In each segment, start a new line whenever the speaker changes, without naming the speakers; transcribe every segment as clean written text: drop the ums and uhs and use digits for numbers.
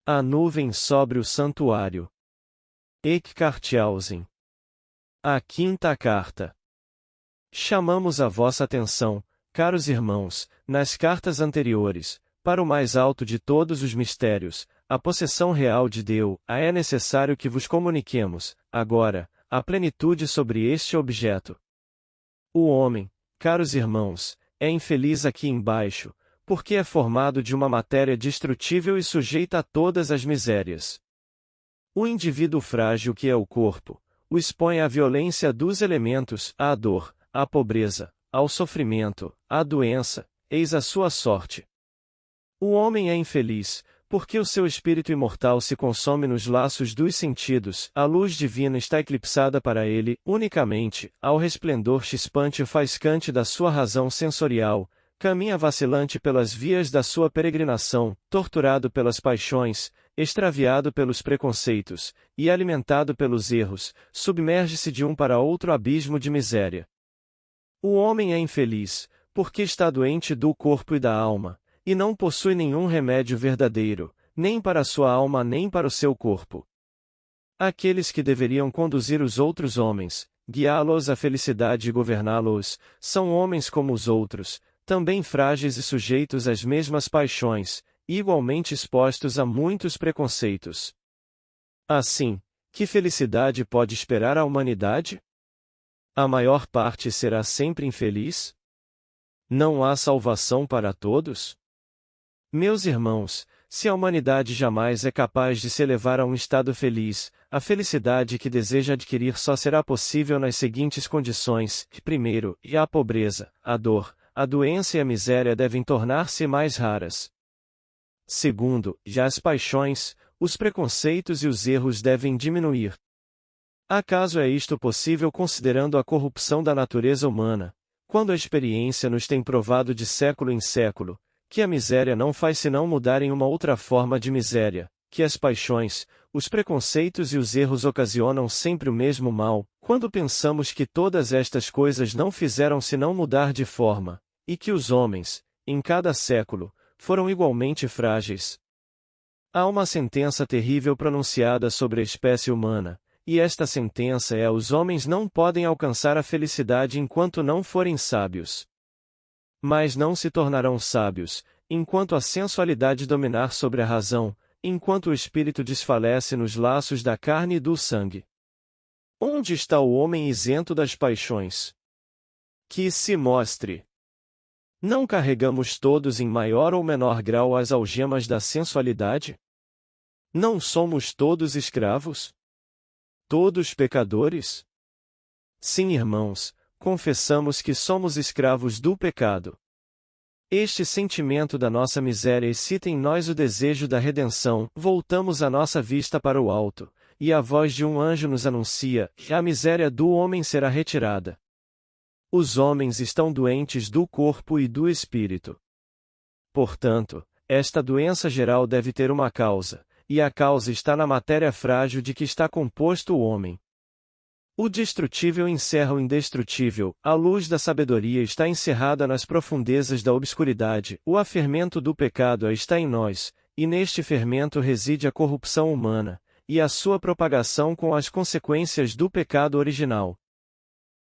A nuvem sobre o santuário. Ekkarthausen. A quinta carta. Chamamos a vossa atenção, caros irmãos, nas cartas anteriores, para o mais alto de todos os mistérios, a possessão real de Deus. É necessário que vos comuniquemos, agora, a plenitude sobre este objeto. O homem, caros irmãos, é infeliz aqui embaixo, porque é formado de uma matéria destrutível e sujeita a todas as misérias. O indivíduo frágil que é o corpo, o expõe à violência dos elementos, à dor, à pobreza, ao sofrimento, à doença, eis a sua sorte. O homem é infeliz, porque o seu espírito imortal se consome nos laços dos sentidos, a luz divina está eclipsada para ele, unicamente, ao resplendor chispante e faiscante da sua razão sensorial, caminha vacilante pelas vias da sua peregrinação, torturado pelas paixões, extraviado pelos preconceitos, e alimentado pelos erros, submerge-se de um para outro abismo de miséria. O homem é infeliz, porque está doente do corpo e da alma, e não possui nenhum remédio verdadeiro, nem para a sua alma nem para o seu corpo. Aqueles que deveriam conduzir os outros homens, guiá-los à felicidade e governá-los, são homens como os outros, também frágeis e sujeitos às mesmas paixões, e igualmente expostos a muitos preconceitos. Assim, que felicidade pode esperar a humanidade? A maior parte será sempre infeliz? Não há salvação para todos? Meus irmãos, se a humanidade jamais é capaz de se elevar a um estado feliz, a felicidade que deseja adquirir só será possível nas seguintes condições: primeiro, a pobreza, a dor, a doença e a miséria devem tornar-se mais raras. Segundo, já as paixões, os preconceitos e os erros devem diminuir. Acaso é isto possível considerando a corrupção da natureza humana, quando a experiência nos tem provado de século em século, que a miséria não faz senão mudar em uma outra forma de miséria, que as paixões, os preconceitos e os erros ocasionam sempre o mesmo mal, quando pensamos que todas estas coisas não fizeram senão mudar de forma, e que os homens, em cada século, foram igualmente frágeis. Há uma sentença terrível pronunciada sobre a espécie humana, e esta sentença é: os homens não podem alcançar a felicidade enquanto não forem sábios. Mas não se tornarão sábios, enquanto a sensualidade dominar sobre a razão, enquanto o espírito desfalece nos laços da carne e do sangue. Onde está o homem isento das paixões? Que se mostre. Não carregamos todos em maior ou menor grau as algemas da sensualidade? Não somos todos escravos? Todos pecadores? Sim, irmãos, confessamos que somos escravos do pecado. Este sentimento da nossa miséria excita em nós o desejo da redenção. Voltamos a nossa vista para o alto, e a voz de um anjo nos anuncia: a miséria do homem será retirada. Os homens estão doentes do corpo e do espírito. Portanto, esta doença geral deve ter uma causa, e a causa está na matéria frágil de que está composto o homem. O destrutível encerra o indestrutível, a luz da sabedoria está encerrada nas profundezas da obscuridade, o fermento do pecado está em nós, e neste fermento reside a corrupção humana, e a sua propagação com as consequências do pecado original.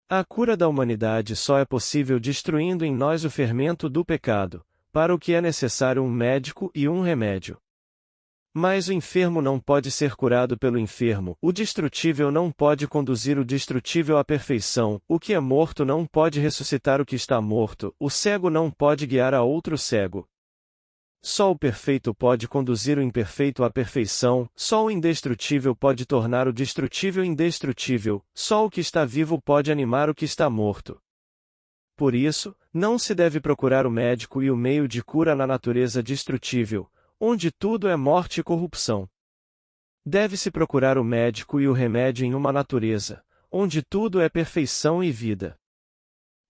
A cura da humanidade só é possível destruindo em nós o fermento do pecado, para o que é necessário um médico e um remédio. Mas o enfermo não pode ser curado pelo enfermo, o destrutível não pode conduzir o destrutível à perfeição, o que é morto não pode ressuscitar o que está morto, o cego não pode guiar a outro cego. Só o perfeito pode conduzir o imperfeito à perfeição, só o indestrutível pode tornar o destrutível indestrutível, só o que está vivo pode animar o que está morto. Por isso, não se deve procurar o médico e o meio de cura na natureza destrutível, onde tudo é morte e corrupção. Deve-se procurar o médico e o remédio em uma natureza, onde tudo é perfeição e vida.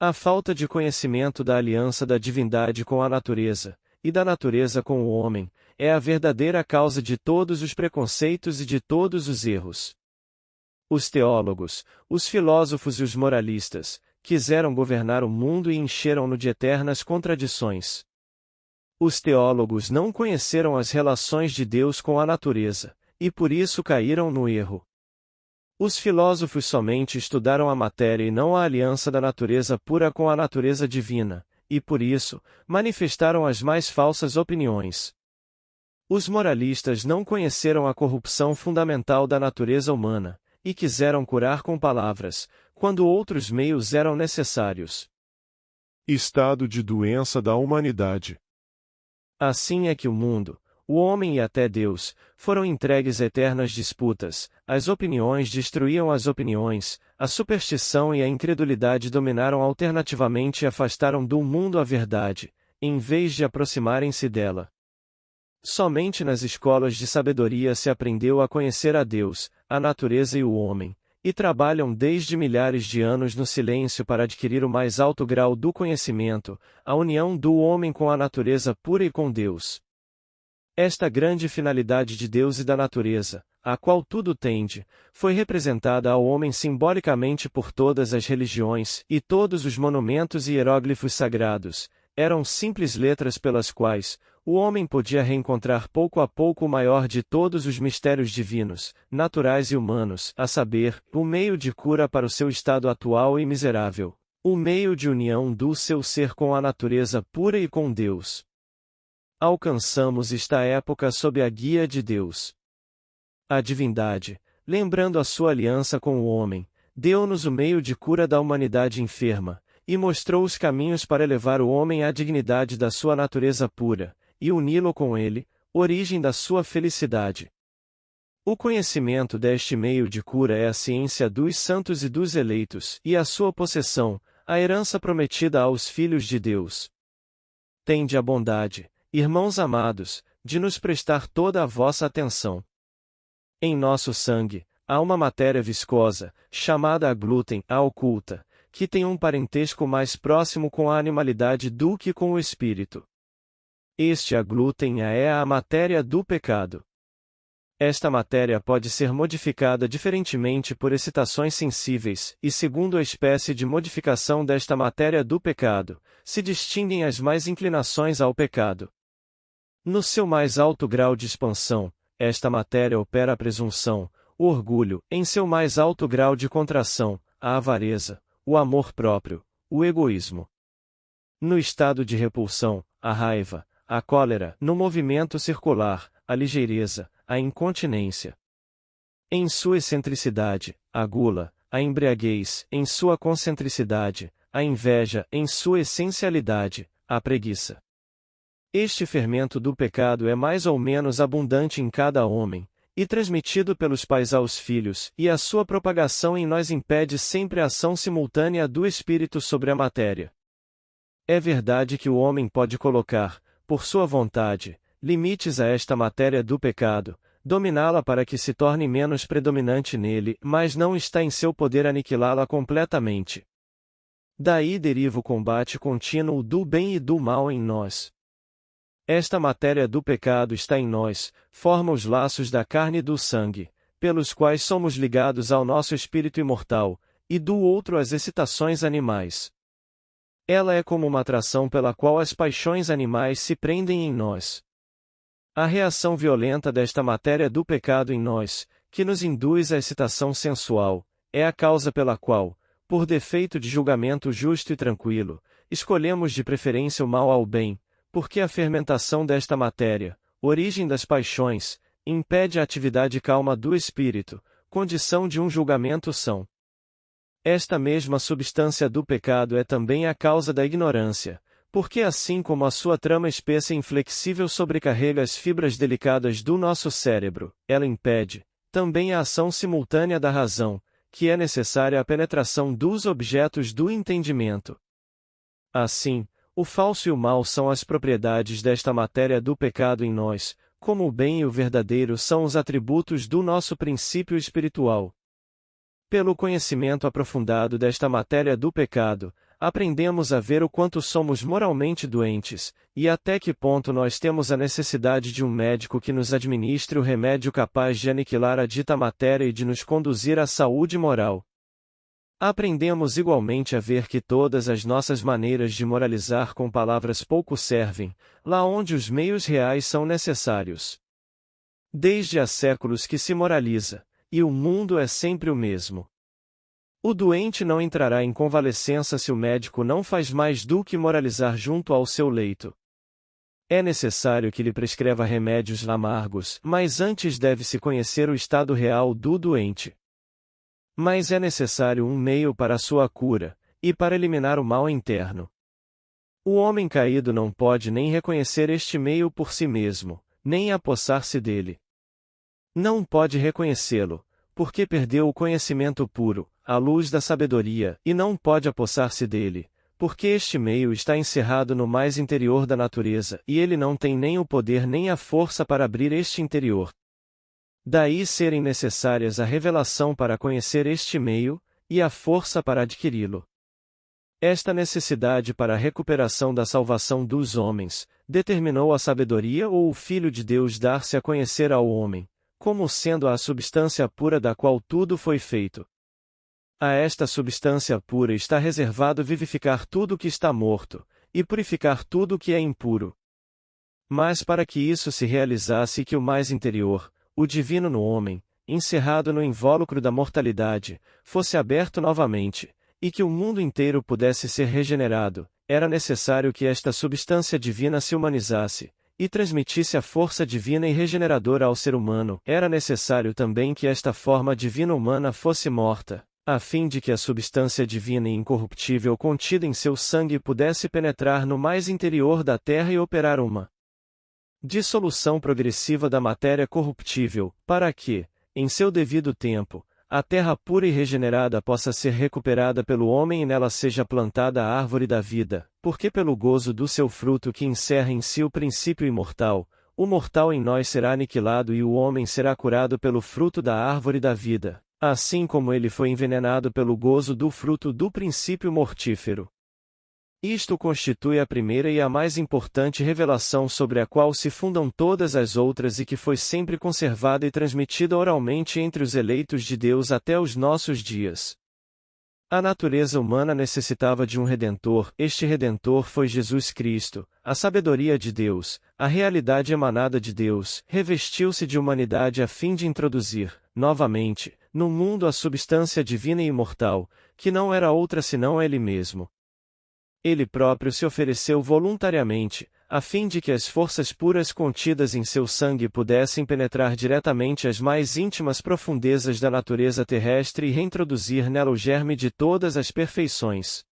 A falta de conhecimento da aliança da divindade com a natureza, e da natureza com o homem, é a verdadeira causa de todos os preconceitos e de todos os erros. Os teólogos, os filósofos e os moralistas, quiseram governar o mundo e encheram-no de eternas contradições. Os teólogos não conheceram as relações de Deus com a natureza, e por isso caíram no erro. Os filósofos somente estudaram a matéria e não a aliança da natureza pura com a natureza divina, e por isso, manifestaram as mais falsas opiniões. Os moralistas não conheceram a corrupção fundamental da natureza humana, e quiseram curar com palavras, quando outros meios eram necessários.
Estado de doença da humanidade.
Assim é que o mundo, o homem e até Deus, foram entregues a eternas disputas, as opiniões destruíam as opiniões, a superstição e a incredulidade dominaram alternativamente e afastaram do mundo a verdade, em vez de aproximarem-se dela. Somente nas escolas de sabedoria se aprendeu a conhecer a Deus, a natureza e o homem, e trabalham desde milhares de anos no silêncio para adquirir o mais alto grau do conhecimento, a união do homem com a natureza pura e com Deus. Esta grande finalidade de Deus e da natureza, a qual tudo tende, foi representada ao homem simbolicamente por todas as religiões, e todos os monumentos e hieróglifos sagrados, eram simples letras pelas quais o homem podia reencontrar pouco a pouco o maior de todos os mistérios divinos, naturais e humanos, a saber, o meio de cura para o seu estado atual e miserável, o meio de união do seu ser com a natureza pura e com Deus. Alcançamos esta época sob a guia de Deus. A divindade, lembrando a sua aliança com o homem, deu-nos o meio de cura da humanidade enferma, e mostrou os caminhos para elevar o homem à dignidade da sua natureza pura, e uni-lo com ele, origem da sua felicidade. O conhecimento deste meio de cura é a ciência dos santos e dos eleitos, e a sua possessão, a herança prometida aos filhos de Deus. Tende a bondade, irmãos amados, de nos prestar toda a vossa atenção. Em nosso sangue, há uma matéria viscosa, chamada a glúten, a oculta, que tem um parentesco mais próximo com a animalidade do que com o espírito. Este a glúten é a matéria do pecado. Esta matéria pode ser modificada diferentemente por excitações sensíveis, e segundo a espécie de modificação desta matéria do pecado, se distinguem as mais inclinações ao pecado. No seu mais alto grau de expansão, esta matéria opera a presunção, o orgulho, em seu mais alto grau de contração, a avareza, o amor próprio, o egoísmo. No estado de repulsão, a raiva, a cólera, no movimento circular, a ligeireza, a incontinência. Em sua excentricidade, a gula, a embriaguez, em sua concentricidade, a inveja, em sua essencialidade, a preguiça. Este fermento do pecado é mais ou menos abundante em cada homem, e transmitido pelos pais aos filhos, e a sua propagação em nós impede sempre a ação simultânea do espírito sobre a matéria. É verdade que o homem pode colocar, por sua vontade, limites a esta matéria do pecado, dominá-la para que se torne menos predominante nele, mas não está em seu poder aniquilá-la completamente. Daí deriva o combate contínuo do bem e do mal em nós. Esta matéria do pecado está em nós, forma os laços da carne e do sangue, pelos quais somos ligados ao nosso espírito imortal, e do outro às excitações animais. Ela é como uma atração pela qual as paixões animais se prendem em nós. A reação violenta desta matéria do pecado em nós, que nos induz à excitação sensual, é a causa pela qual, por defeito de julgamento justo e tranquilo, escolhemos de preferência o mal ao bem, porque a fermentação desta matéria, origem das paixões, impede a atividade calma do espírito, condição de um julgamento são. Esta mesma substância do pecado é também a causa da ignorância, porque assim como a sua trama espessa e inflexível sobrecarrega as fibras delicadas do nosso cérebro, ela impede, também a ação simultânea da razão, que é necessária à penetração dos objetos do entendimento. Assim, o falso e o mal são as propriedades desta matéria do pecado em nós, como o bem e o verdadeiro são os atributos do nosso princípio espiritual. Pelo conhecimento aprofundado desta matéria do pecado, aprendemos a ver o quanto somos moralmente doentes, e até que ponto nós temos a necessidade de um médico que nos administre o remédio capaz de aniquilar a dita matéria e de nos conduzir à saúde moral. Aprendemos igualmente a ver que todas as nossas maneiras de moralizar com palavras pouco servem, lá onde os meios reais são necessários. Desde há séculos que se moraliza, e o mundo é sempre o mesmo. O doente não entrará em convalescença se o médico não faz mais do que moralizar junto ao seu leito. É necessário que lhe prescreva remédios amargos, mas antes deve-se conhecer o estado real do doente. Mas é necessário um meio para a sua cura, e para eliminar o mal interno. O homem caído não pode nem reconhecer este meio por si mesmo, nem apossar-se dele. Não pode reconhecê-lo, porque perdeu o conhecimento puro, a luz da sabedoria, e não pode apossar-se dele, porque este meio está encerrado no mais interior da natureza, e ele não tem nem o poder nem a força para abrir este interior. Daí serem necessárias a revelação para conhecer este meio, e a força para adquiri-lo. Esta necessidade para a recuperação da salvação dos homens, determinou a sabedoria ou o Filho de Deus dar-se a conhecer ao homem, como sendo a substância pura da qual tudo foi feito. A esta substância pura está reservado vivificar tudo que está morto, e purificar tudo que é impuro. Mas para que isso se realizasse e que o mais interior, o divino no homem, encerrado no invólucro da mortalidade, fosse aberto novamente, e que o mundo inteiro pudesse ser regenerado, era necessário que esta substância divina se humanizasse, e transmitisse a força divina e regeneradora ao ser humano. Era necessário também que esta forma divina humana fosse morta, a fim de que a substância divina e incorruptível contida em seu sangue pudesse penetrar no mais interior da terra e operar uma dissolução progressiva da matéria corruptível, para que, em seu devido tempo, a terra pura e regenerada possa ser recuperada pelo homem e nela seja plantada a árvore da vida, porque pelo gozo do seu fruto que encerra em si o princípio imortal, o mortal em nós será aniquilado e o homem será curado pelo fruto da árvore da vida, assim como ele foi envenenado pelo gozo do fruto do princípio mortífero. Isto constitui a primeira e a mais importante revelação sobre a qual se fundam todas as outras e que foi sempre conservada e transmitida oralmente entre os eleitos de Deus até os nossos dias. A natureza humana necessitava de um Redentor, este Redentor foi Jesus Cristo, a sabedoria de Deus, a realidade emanada de Deus, revestiu-se de humanidade a fim de introduzir, novamente, no mundo a substância divina e imortal, que não era outra senão Ele mesmo. Ele próprio se ofereceu voluntariamente, a fim de que as forças puras contidas em seu sangue pudessem penetrar diretamente as mais íntimas profundezas da natureza terrestre e reintroduzir nela o germe de todas as perfeições.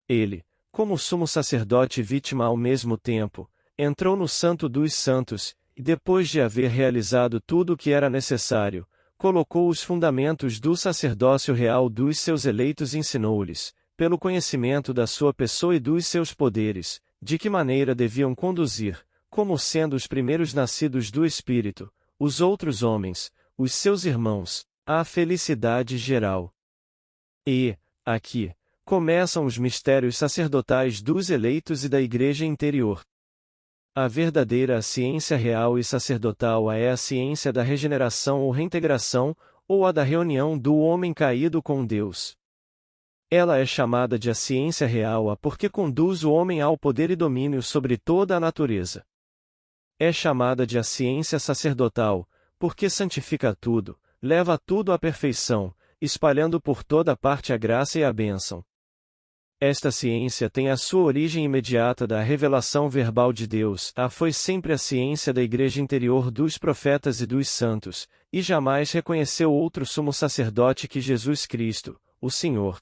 Ele, como sumo sacerdote e vítima ao mesmo tempo, entrou no Santo dos Santos, e depois de haver realizado tudo o que era necessário, colocou os fundamentos do sacerdócio real dos seus eleitos e ensinou-lhes, pelo conhecimento da sua pessoa e dos seus poderes, de que maneira deviam conduzir, como sendo os primeiros nascidos do Espírito, os outros homens, os seus irmãos, à felicidade geral. E, aqui, começam os mistérios sacerdotais dos eleitos e da Igreja interior. A verdadeira ciência real e sacerdotal é a ciência da regeneração ou reintegração, ou a da reunião do homem caído com Deus. Ela é chamada de a ciência real porque conduz o homem ao poder e domínio sobre toda a natureza. É chamada de a ciência sacerdotal, porque santifica tudo, leva tudo à perfeição, espalhando por toda parte a graça e a bênção. Esta ciência tem a sua origem imediata da revelação verbal de Deus. Foi sempre a ciência da Igreja interior dos profetas e dos santos, e jamais reconheceu outro sumo sacerdote que Jesus Cristo, o Senhor.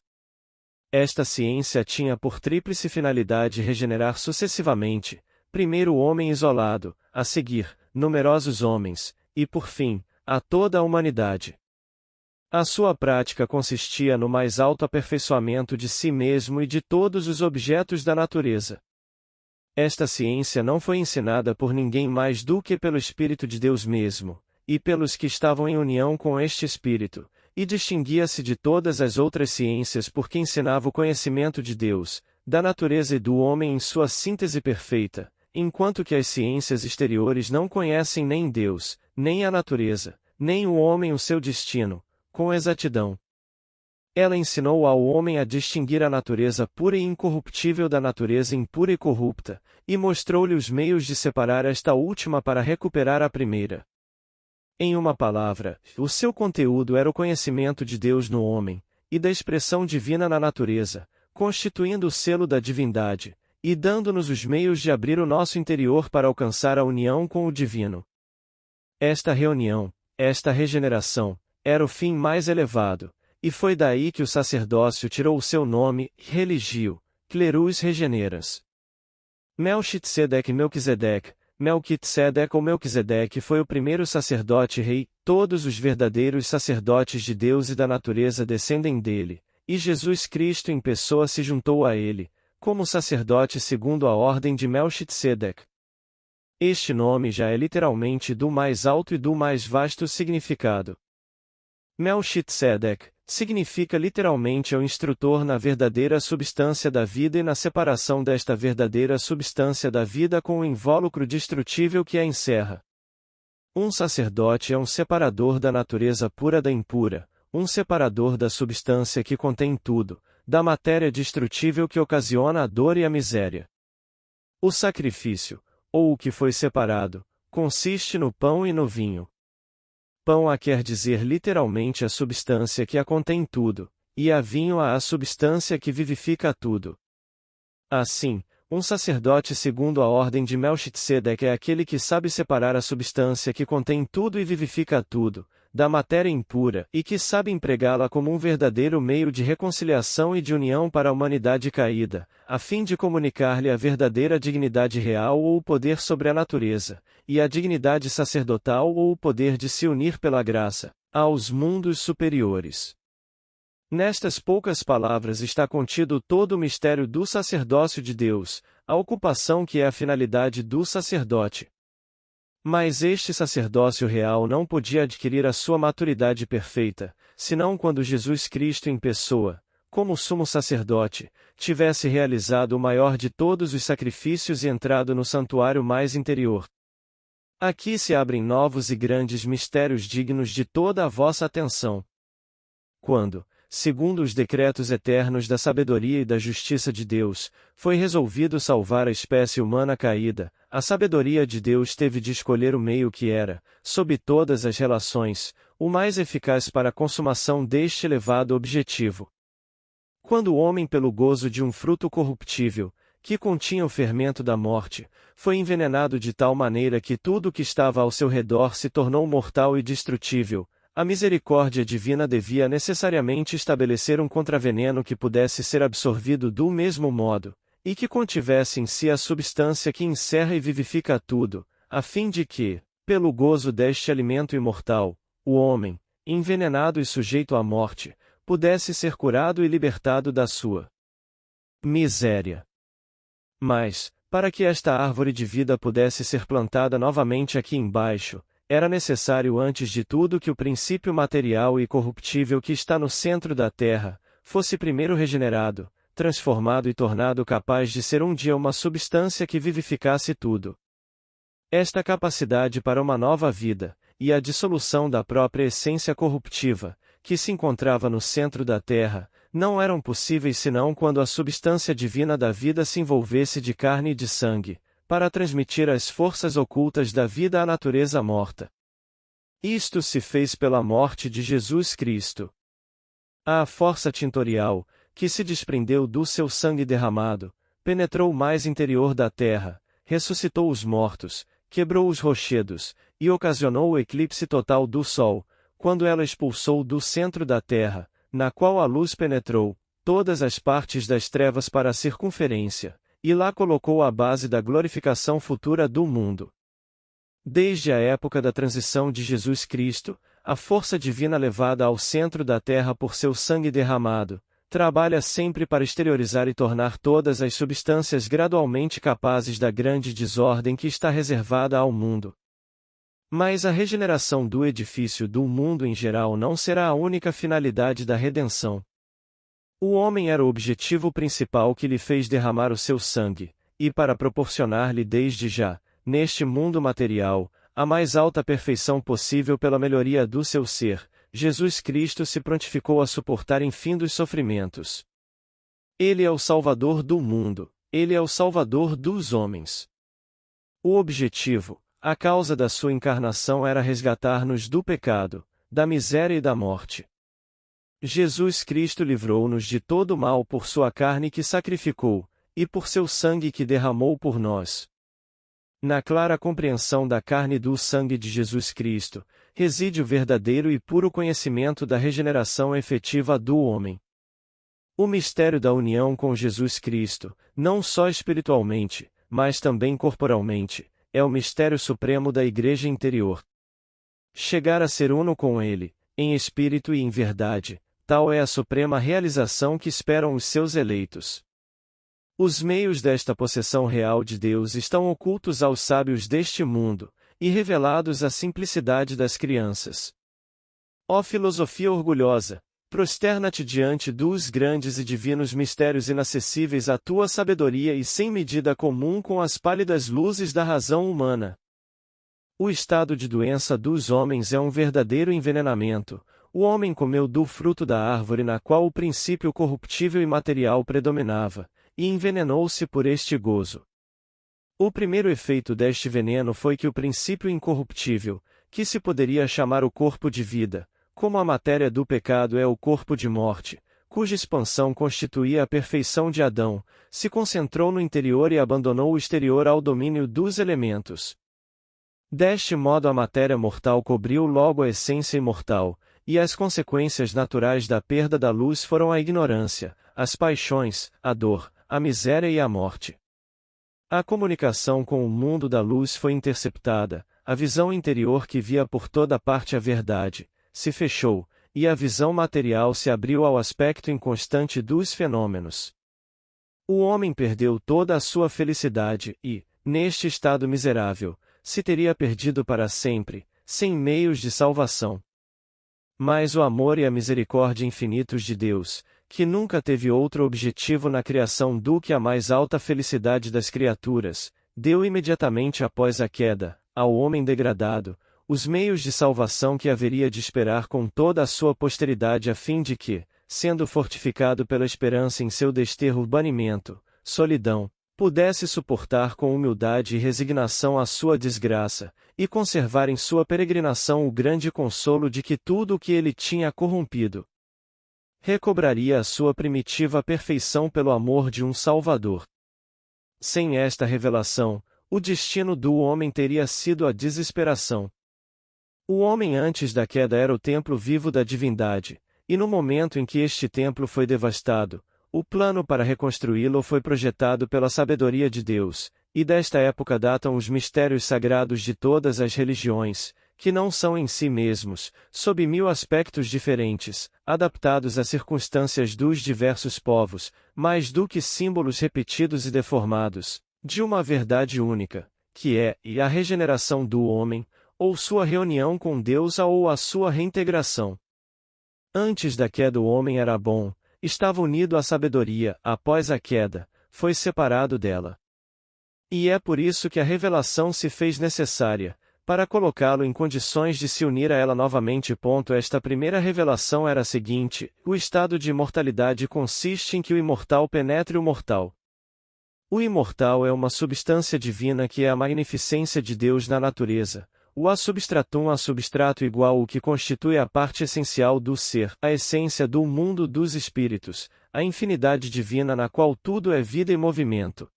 Esta ciência tinha por tríplice finalidade regenerar sucessivamente, primeiro o homem isolado, a seguir, numerosos homens, e por fim, a toda a humanidade. A sua prática consistia no mais alto aperfeiçoamento de si mesmo e de todos os objetos da natureza. Esta ciência não foi ensinada por ninguém mais do que pelo Espírito de Deus mesmo, e pelos que estavam em união com este Espírito, e distinguia-se de todas as outras ciências porque ensinava o conhecimento de Deus, da natureza e do homem em sua síntese perfeita, enquanto que as ciências exteriores não conhecem nem Deus, nem a natureza, nem o homem o seu destino, com exatidão. Ela ensinou ao homem a distinguir a natureza pura e incorruptível da natureza impura e corrupta, e mostrou-lhe os meios de separar esta última para recuperar a primeira. Em uma palavra, o seu conteúdo era o conhecimento de Deus no homem, e da expressão divina na natureza, constituindo o selo da divindade, e dando-nos os meios de abrir o nosso interior para alcançar a união com o divino. Esta reunião, esta regeneração, era o fim mais elevado, e foi daí que o sacerdócio tirou o seu nome, religio, clerus regeneras. Melchitsedec ou Melquisedeque foi o primeiro sacerdote-rei, todos os verdadeiros sacerdotes de Deus e da natureza descendem dele, e Jesus Cristo em pessoa se juntou a ele, como sacerdote segundo a ordem de Melchitsedec. Este nome já é literalmente do mais alto e do mais vasto significado. Melchitsedec significa literalmente o instrutor na verdadeira substância da vida e na separação desta verdadeira substância da vida com o invólucro destrutível que a encerra. Um sacerdote é um separador da natureza pura da impura, um separador da substância que contém tudo, da matéria destrutível que ocasiona a dor e a miséria. O sacrifício, ou o que foi separado, consiste no pão e no vinho. Pão a quer dizer literalmente a substância que a contém tudo, e a vinho a substância que vivifica tudo. Assim, um sacerdote segundo a ordem de Melchitsedec é aquele que sabe separar a substância que contém tudo e vivifica tudo, da matéria impura, e que sabe empregá-la como um verdadeiro meio de reconciliação e de união para a humanidade caída, a fim de comunicar-lhe a verdadeira dignidade real ou o poder sobre a natureza, e a dignidade sacerdotal ou o poder de se unir pela graça, aos mundos superiores. Nestas poucas palavras está contido todo o mistério do sacerdócio de Deus, a ocupação que é a finalidade do sacerdote. Mas este sacerdócio real não podia adquirir a sua maturidade perfeita, senão quando Jesus Cristo em pessoa, como sumo sacerdote, tivesse realizado o maior de todos os sacrifícios e entrado no santuário mais interior. Aqui se abrem novos e grandes mistérios dignos de toda a vossa atenção. Quando, segundo os decretos eternos da sabedoria e da justiça de Deus, foi resolvido salvar a espécie humana caída, a sabedoria de Deus teve de escolher o meio que era, sob todas as relações, o mais eficaz para a consumação deste elevado objetivo. Quando o homem, pelo gozo de um fruto corruptível, que continha o fermento da morte, foi envenenado de tal maneira que tudo o que estava ao seu redor se tornou mortal e destrutível, a misericórdia divina devia necessariamente estabelecer um contraveneno que pudesse ser absorvido do mesmo modo, e que contivesse em si a substância que encerra e vivifica tudo, a fim de que, pelo gozo deste alimento imortal, o homem, envenenado e sujeito à morte, pudesse ser curado e libertado da sua miséria. Mas, para que esta árvore de vida pudesse ser plantada novamente aqui embaixo, era necessário antes de tudo que o princípio material e corruptível que está no centro da terra, fosse primeiro regenerado, transformado e tornado capaz de ser um dia uma substância que vivificasse tudo. Esta capacidade para uma nova vida, e a dissolução da própria essência corruptiva, que se encontrava no centro da terra, não eram possíveis senão quando a substância divina da vida se envolvesse de carne e de sangue, para transmitir as forças ocultas da vida à natureza morta. Isto se fez pela morte de Jesus Cristo. A força tintorial, que se desprendeu do seu sangue derramado, penetrou o mais interior da terra, ressuscitou os mortos, quebrou os rochedos, e ocasionou o eclipse total do Sol, quando ela expulsou do centro da terra, na qual a luz penetrou, todas as partes das trevas para a circunferência, e lá colocou a base da glorificação futura do mundo. Desde a época da transição de Jesus Cristo, a força divina levada ao centro da terra por seu sangue derramado, trabalha sempre para exteriorizar e tornar todas as substâncias gradualmente capazes da grande desordem que está reservada ao mundo. Mas a regeneração do edifício do mundo em geral não será a única finalidade da redenção. O homem era o objetivo principal que lhe fez derramar o seu sangue, e para proporcionar-lhe desde já, neste mundo material, a mais alta perfeição possível pela melhoria do seu ser, Jesus Cristo se prontificou a suportar infindos sofrimentos. Ele é o Salvador do mundo, ele é o Salvador dos homens. O objetivo, a causa da sua encarnação era resgatar-nos do pecado, da miséria e da morte. Jesus Cristo livrou-nos de todo mal por sua carne que sacrificou, e por seu sangue que derramou por nós. Na clara compreensão da carne e do sangue de Jesus Cristo, reside o verdadeiro e puro conhecimento da regeneração efetiva do homem. O mistério da união com Jesus Cristo, não só espiritualmente, mas também corporalmente, é o mistério supremo da Igreja interior. Chegar a ser uno com Ele, em espírito e em verdade, tal é a suprema realização que esperam os seus eleitos. Os meios desta possessão real de Deus estão ocultos aos sábios deste mundo, e revelados à simplicidade das crianças. Ó filosofia orgulhosa, prosterna-te diante dos grandes e divinos mistérios inacessíveis à tua sabedoria e sem medida comum com as pálidas luzes da razão humana. O estado de doença dos homens é um verdadeiro envenenamento. O homem comeu do fruto da árvore na qual o princípio corruptível e material predominava, e envenenou-se por este gozo. O primeiro efeito deste veneno foi que o princípio incorruptível, que se poderia chamar o corpo de vida, como a matéria do pecado é o corpo de morte, cuja expansão constituía a perfeição de Adão, se concentrou no interior e abandonou o exterior ao domínio dos elementos. Deste modo a matéria mortal cobriu logo a essência imortal, e as consequências naturais da perda da luz foram a ignorância, as paixões, a dor, a miséria e a morte. A comunicação com o mundo da luz foi interceptada, a visão interior que via por toda parte a verdade, se fechou, e a visão material se abriu ao aspecto inconstante dos fenômenos. O homem perdeu toda a sua felicidade e, neste estado miserável, se teria perdido para sempre, sem meios de salvação. Mas o amor e a misericórdia infinitos de Deus, que nunca teve outro objetivo na criação do que a mais alta felicidade das criaturas, deu imediatamente após a queda, ao homem degradado, os meios de salvação que haveria de esperar com toda a sua posteridade a fim de que, sendo fortificado pela esperança em seu desterro banimento, solidão, pudesse suportar com humildade e resignação a sua desgraça, e conservar em sua peregrinação o grande consolo de que tudo o que ele tinha corrompido recobraria a sua primitiva perfeição pelo amor de um Salvador. Sem esta revelação, o destino do homem teria sido a desesperação. O homem antes da queda era o templo vivo da divindade, e no momento em que este templo foi devastado, o plano para reconstruí-lo foi projetado pela sabedoria de Deus, e desta época datam os mistérios sagrados de todas as religiões, que não são em si mesmos, sob 1000 aspectos diferentes, adaptados às circunstâncias dos diversos povos, mais do que símbolos repetidos e deformados, de uma verdade única, que é a regeneração do homem, ou sua reunião com Deus ou a sua reintegração. Antes da queda o homem era bom, estava unido à sabedoria, após a queda, foi separado dela. E é por isso que a revelação se fez necessária, para colocá-lo em condições de se unir a ela novamente. Esta primeira revelação era a seguinte: o estado de imortalidade consiste em que o imortal penetre o mortal. O imortal é uma substância divina que é a magnificência de Deus na natureza, o a substratum a substrato igual o que constitui a parte essencial do ser, a essência do mundo dos espíritos, a infinidade divina na qual tudo é vida e movimento.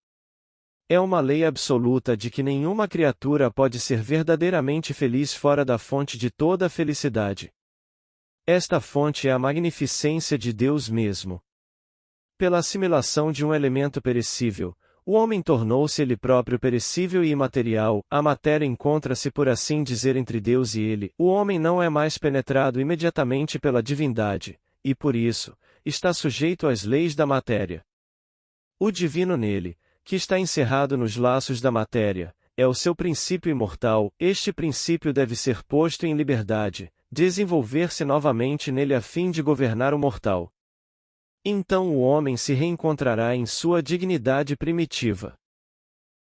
É uma lei absoluta de que nenhuma criatura pode ser verdadeiramente feliz fora da fonte de toda a felicidade. Esta fonte é a magnificência de Deus mesmo. Pela assimilação de um elemento perecível, o homem tornou-se ele próprio perecível e imaterial, a matéria encontra-se por assim dizer entre Deus e ele. O homem não é mais penetrado imediatamente pela divindade, e por isso, está sujeito às leis da matéria. O divino nele, que está encerrado nos laços da matéria, é o seu princípio imortal. Este princípio deve ser posto em liberdade, desenvolver-se novamente nele a fim de governar o mortal. Então o homem se reencontrará em sua dignidade primitiva.